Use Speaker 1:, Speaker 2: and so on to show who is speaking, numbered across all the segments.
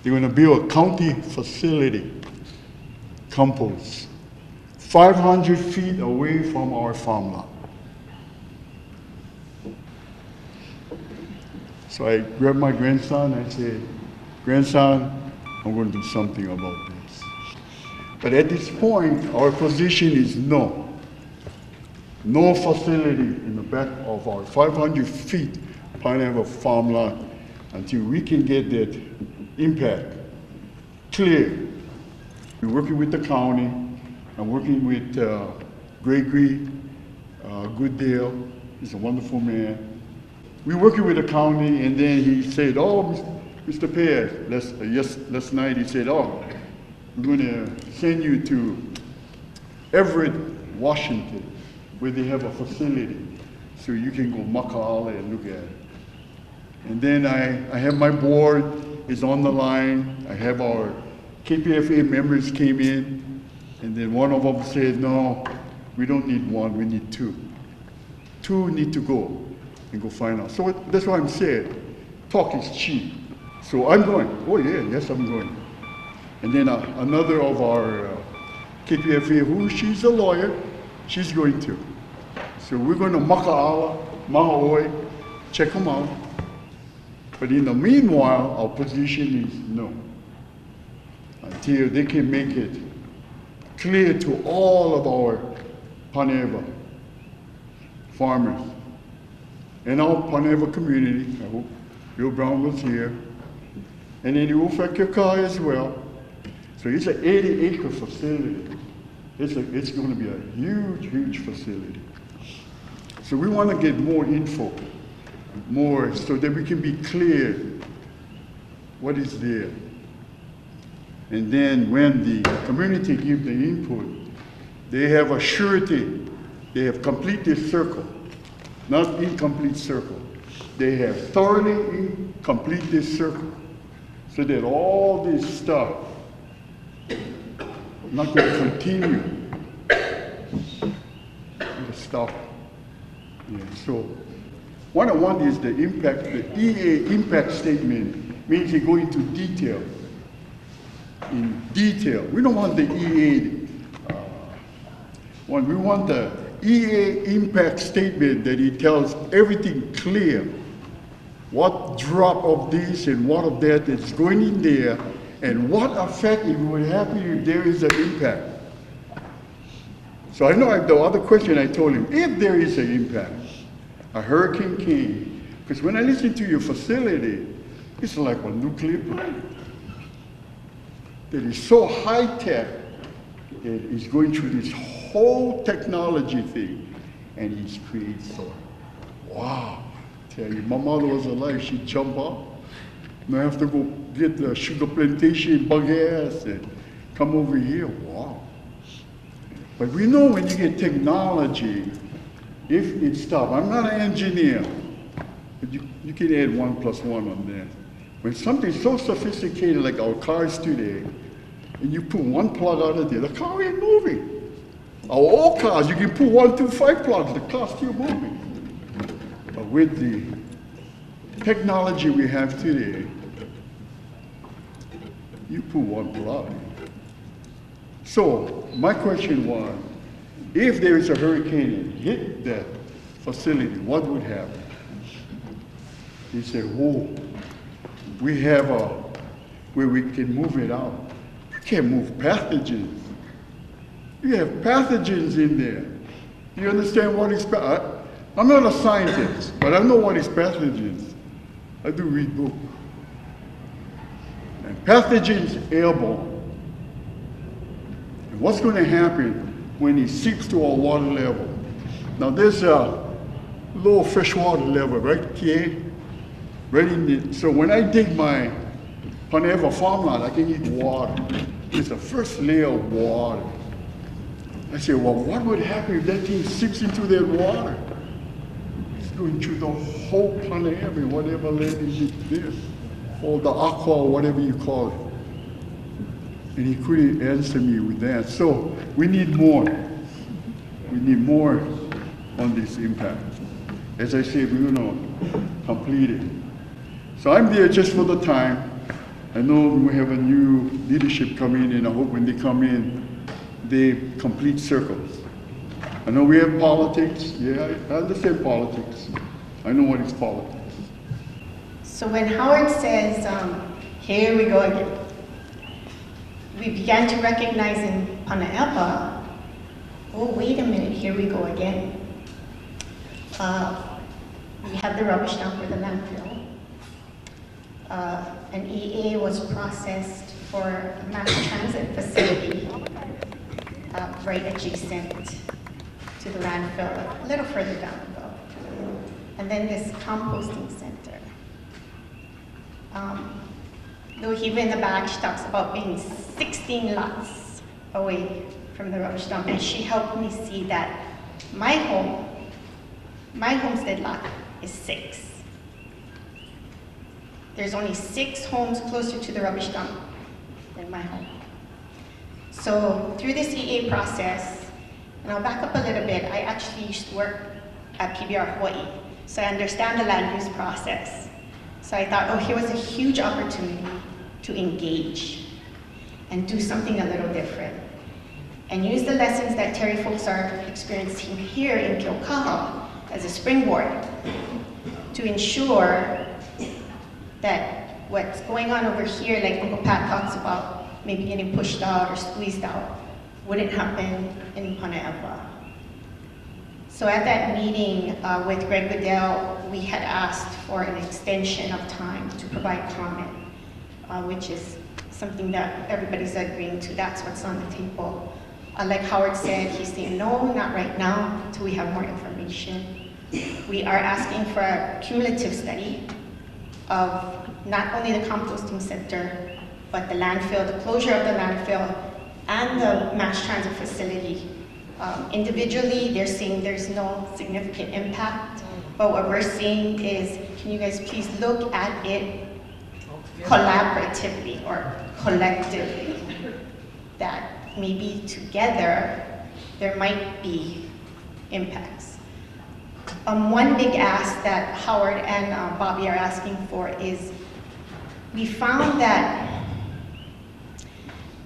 Speaker 1: They're going to build a county facility, compost, 500 feet away from our farm lot. So I grabbed my grandson and I said, grandson, I'm going to do something about this. But at this point, our position is no. No facility in the back of our 500 feet Panaewa farm lot until we can get that impact clear. We're working with the county. I'm working with Gregory Goodale. He's a wonderful man. We're working with the county, and then he said, oh, Mr. Perez, last night he said, oh, we're going to send you to Everett, Washington, where they have a facility, so you can go Maka'ala and look at it. And then I have my board is on the line. I have our KPFA members came in, and then one of them said, no, we don't need one, we need two. Two need to go and go find out. So that's why I'm saying, talk is cheap. So I'm going, oh yeah, yes I'm going. And then another of our KPFA, she's a lawyer, she's going to. So we're going to Maka'ala, Mahaoi, check them out. But in the meanwhile, our position is no. Until they can make it clear to all of our Panaewa farmers and our Panaewa community. I hope Bill Brown was here. And then it will affect your car as well. So it's an 80-acre facility. It's going to be a huge, huge facility. So we want to get more info, more, so that we can be clear what is there. And then when the community gives the input, they have a surety. They have completed circle, not incomplete circle. They have thoroughly complete this circle, so that all this stuff not going to continue. To stop. Yeah, so what I want is the impact, the EA impact statement means you go into detail. In detail. We don't want the EA one. We want the EA impact statement that it tells everything clear. What drop of this and what of that is going in there, and what effect it will happen if there is an impact. So I know the other question I told him, if there is an impact, a hurricane came, because when I listen to your facility, it's like a nuclear plant that is so high-tech that it's going through this whole technology thing, and it's created so, wow. Tell you, my mother was alive, she'd jump up. Now I have to go get the sugar plantation, bug ass, and come over here, wow. But we know when you get technology, if it stops, I'm not an engineer, but you can add 1 + 1 on that. When something's so sophisticated like our cars today, and you put one plug out of there, the car ain't moving. Our old cars, you can put 1, 2, 5 plugs, the car's still moving. But with the technology we have today, you put one plug. So my question was, if there is a hurricane and hit that facility, what would happen? He said, whoa, we have where we can move it out. You can't move pathogens. You have pathogens in there. You understand what is pathogens? I'm not a scientist, but I know what is pathogens. I do read books. And pathogens airborne. And what's going to happen when it seeps to our water level? Now there's a low freshwater level right here. Right in the, so when I dig my Panaewa farmland, I can eat water. It's the first layer of water. I say, well, what would happen if that thing seeps into that water? It's going through the whole Panaewa, whatever land is there, or the aqua, whatever you call it. And he couldn't answer me with that. So we need more. We need more on this impact. As I said, we're going to complete it. So I'm there just for the time. I know we have a new leadership coming in. I hope when they come in, they complete circles. I know we have politics. Yeah, I understand politics. I know what is politics.
Speaker 2: So when Howard says, here we go again, we began to recognize in Panaewa, oh, wait a minute, here we go again. We have the rubbish dump for the landfill. An EA was processed for a mass transit facility right adjacent to the landfill, a little further down though. And then this composting center. Though even in the back, she talks about being 16 lots away from the rubbish dump, and she helped me see that my homestead lot is 6. There's only 6 homes closer to the rubbish dump than my home. So through this EA process, and I'll back up a little bit, I actually used to work at PBR Hawaii, so I understand the land use process. So I thought, oh, here was a huge opportunity to engage and do something a little different, and use the lessons that Terry folks are experiencing here in Kilkaha as a springboard to ensure that what's going on over here, like Uncle Pat talks about, maybe getting pushed out or squeezed out, wouldn't happen in Panaewa. So at that meeting with Greg Goodell, we had asked for an extension of time to provide comment, which is something that everybody's agreeing to. That's what's on the table. Like Howard said, he's saying, no, not right now, until we have more information. We are asking for a cumulative study of not only the composting center, but the landfill, the closure of the landfill, and the mass transit facility. Individually, they're saying there's no significant impact, but what we're seeing is, can you guys please look at it collaboratively or collectively, that maybe together there might be impacts. One big ask that Howard and Bobby are asking for is, we found that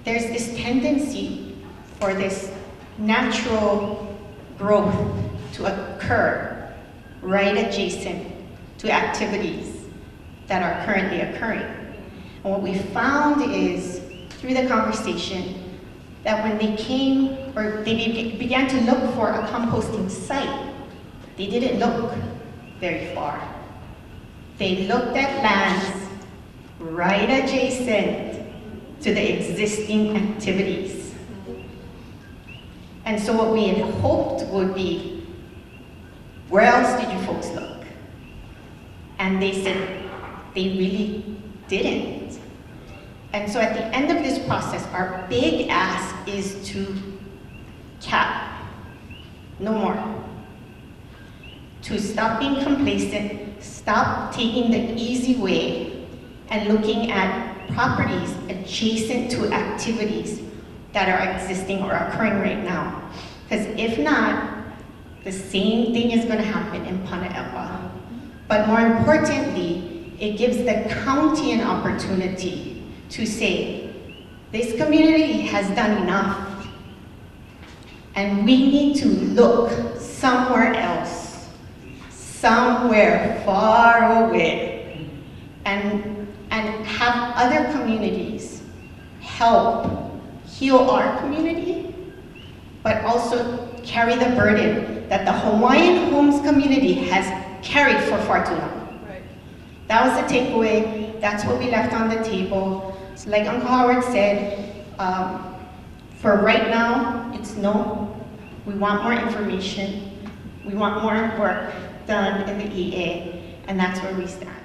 Speaker 2: there's this tendency for this natural growth to occur right adjacent to activities that are currently occurring. And what we found is, through the conversation, that when they came, or they began to look for a composting site, they didn't look very far. They looked at lands right adjacent to the existing activities. And so what we had hoped would be, where else did you folks look? And they said they really didn't. And so at the end of this process, our big ask is to cap, no more. To stop being complacent, stop taking the easy way and looking at properties adjacent to activities that are existing or occurring right now. Because if not, the same thing is going to happen in Panaewa. But more importantly, it gives the county an opportunity to say, this community has done enough, and we need to look somewhere else, somewhere far away, and have other communities help heal our community, but also carry the burden that the Hawaiian Homes community has carried for far too long. Right. That was the takeaway. That's what we left on the table. So like Uncle Howard said, for right now, it's no. We want more information. We want more work done in the EA, and that's where we stand.